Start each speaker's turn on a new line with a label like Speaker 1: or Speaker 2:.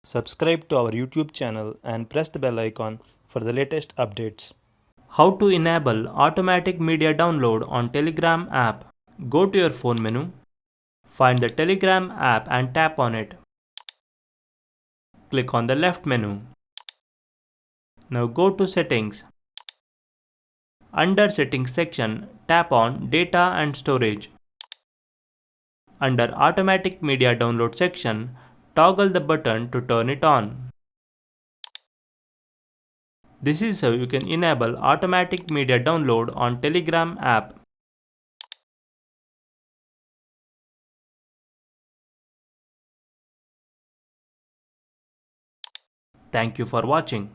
Speaker 1: Subscribe to our YouTube channel and press the bell icon for the latest updates. How to enable automatic media download on Telegram app. Go to your phone menu, find the Telegram app and tap on it. Click on the left menu. Now go to Settings. Under Settings section, tap on Data and Storage. Under Automatic Media Download section, toggle the button to turn it on. This is how you can enable automatic media download on Telegram app. Thank you for watching.